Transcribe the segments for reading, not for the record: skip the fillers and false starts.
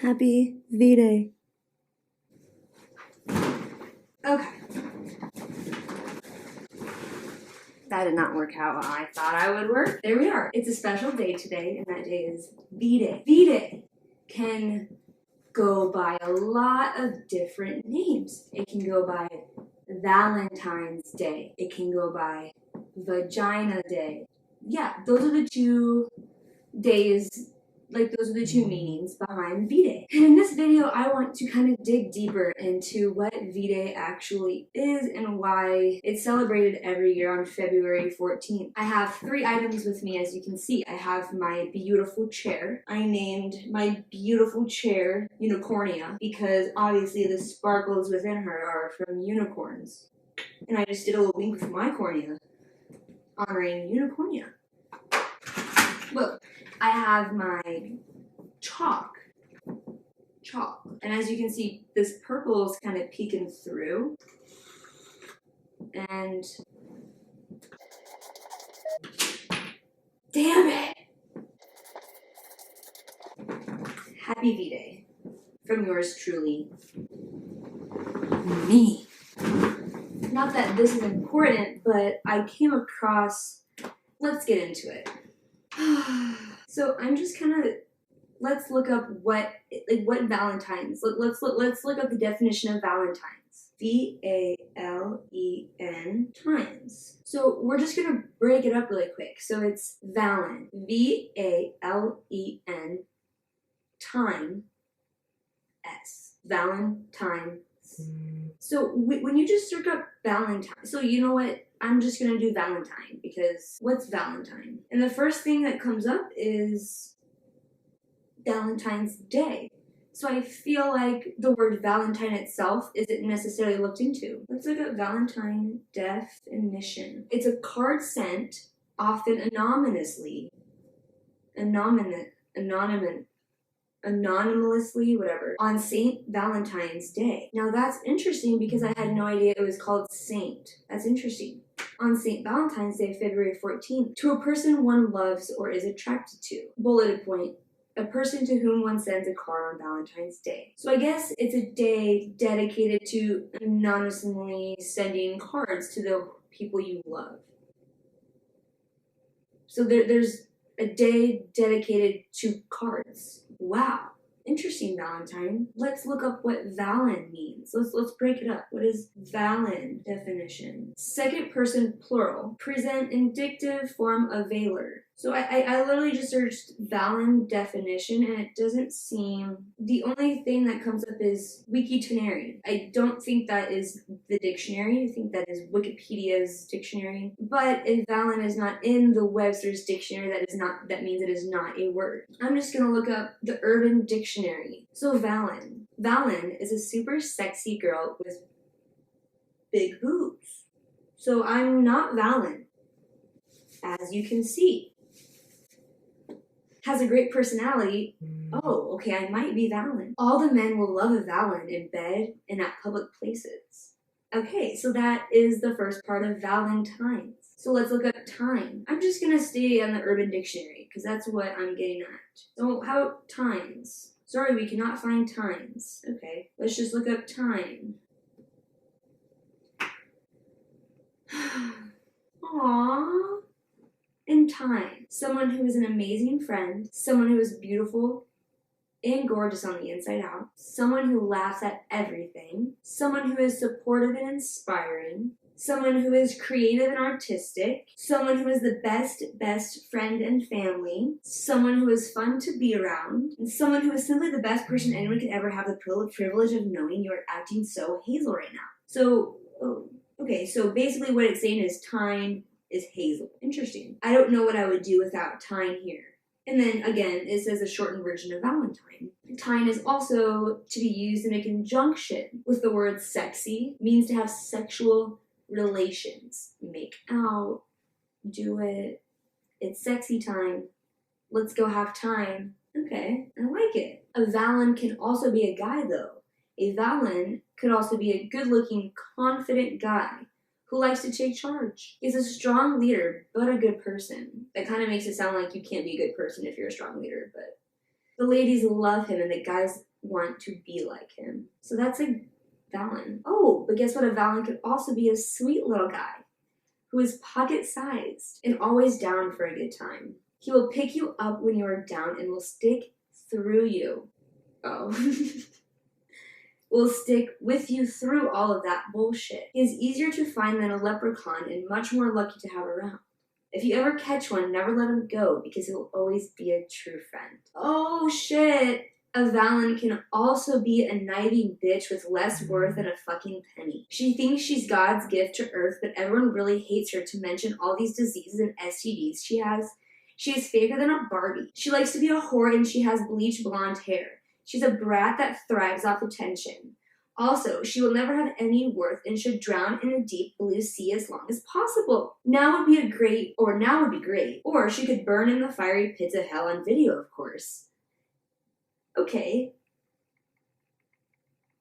Happy V-Day. Okay. That did not work how I thought I would work. There we are. It's a special day today, and that day is V-Day. V-Day can go by a lot of different names. It can go by Valentine's Day. It can go by Vagina Day. Yeah, those are the two days, those are the two meanings behind V-Day. And in this video, I want to kind of dig deeper into what V-Day actually is and why it's celebrated every year on February 14th. I have 3 items with me, as you can see. I have my beautiful chair. I named my beautiful chair Unicornia because obviously the sparkles within her are from unicorns. And I just did a little wink with my cornea, honoring Unicornia. Look, I have my chalk. And as you can see, this purple is kind of peeking through. And damn it! Happy V-Day from yours truly, me. Not that this is important, but I came across, let's get into it. So I'm just kind of, let's look up what Valentine's, let's look up the definition of Valentines. V-A-L-E-N times. So we're just gonna break it up really quick. So it's Valen, V-A-L-E-N time S, Valentine's. So when you just look up Valentine, so you know what? I'm just gonna do Valentine because what's Valentine? And the first thing that comes up is Valentine's Day. So I feel like the word Valentine itself isn't necessarily looked into. Let's look at Valentine definition. It's a card sent, often anonymously, whatever, on St. Valentine's Day. Now that's interesting because I had no idea it was called Saint. That's interesting. On St. Valentine's Day, February 14th, to a person one loves or is attracted to. Bulleted point, a person to whom one sends a card on Valentine's Day. So I guess it's a day dedicated to anonymously sending cards to the people you love. So there's a day dedicated to cards. Wow. Interesting, Valentine. Let's look up what Valen means. Let's break it up. What is Valen definition? Second person plural. Present indicative form of valor. So I literally just searched Valen definition and it doesn't seem, the only thing that comes up is Wikitonary. I don't think that is the dictionary. I think that is Wikipedia's dictionary. But if Valen is not in the Webster's dictionary, that means it is not a word. I'm just gonna look up the Urban Dictionary. So Valen. Valen is a super sexy girl with big boobs. So I'm not Valen, as you can see. Has a great personality. Oh, okay, I might be Valen. All the men will love a Valen in bed and at public places. Okay, so that is the first part of Valentine's. So let's look up time. I'm just gonna stay on the Urban Dictionary because that's what I'm getting at. So how about times? Sorry, we cannot find times. Okay, let's just look up time. Aww. In time, someone who is an amazing friend, someone who is beautiful and gorgeous on the inside out, someone who laughs at everything, someone who is supportive and inspiring, someone who is creative and artistic, someone who is the best friend and family, someone who is fun to be around, and someone who is simply the best person anyone could ever have the privilege of knowing. You are acting so Hazel right now. So, okay, so basically what it's saying is time is Hazel. Interesting. I don't know what I would do without time here. And then again, it says a shortened version of Valentine. Time is also to be used in a conjunction with the word sexy, means to have sexual relations. Make out, do it, it's sexy time, let's go have time. Okay, I like it. A Valen can also be a guy though. A Valen could also be a good-looking, confident guy who likes to take charge. He's a strong leader, but a good person. That kind of makes it sound like you can't be a good person if you're a strong leader, but the ladies love him and the guys want to be like him. So that's a Valen. Oh, but guess what? A Valen could also be a sweet little guy who is pocket-sized and always down for a good time. He will pick you up when you are down and will stick through you. Oh. Will stick with you through all of that bullshit. He is easier to find than a leprechaun and much more lucky to have around. If you ever catch one, never let him go because he will always be a true friend. Oh shit! A Valen can also be a kniving bitch with less worth than a fucking penny. She thinks she's God's gift to Earth, but everyone really hates her to mention all these diseases and STDs she has. She is faker than a Barbie. She likes to be a whore and she has bleached blonde hair. She's a brat that thrives off attention. Also, she will never have any worth and should drown in the deep blue sea as long as possible. Now would be great. Or she could burn in the fiery pits of hell on video, of course. Okay.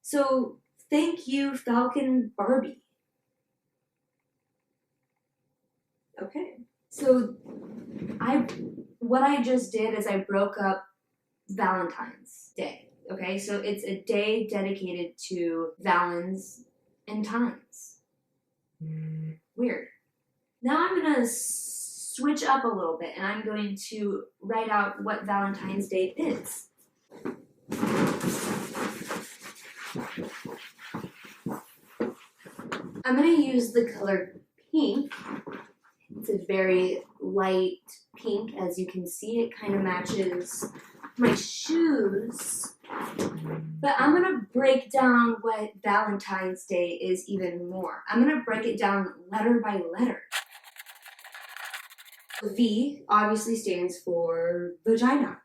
So, thank you, Falcon Barbie. Okay. So, what I just did is I broke up Valentine's Day. Okay, so it's a day dedicated to Valens and Times. Weird. Now I'm going to switch up a little bit and I'm going to write out what Valentine's Day is. I'm going to use the color pink. It's a very light pink, as you can see. It kind of matches my shoes. But I'm going to break down what Valentine's Day is even more. I'm going to break it down letter by letter. V obviously stands for vagina.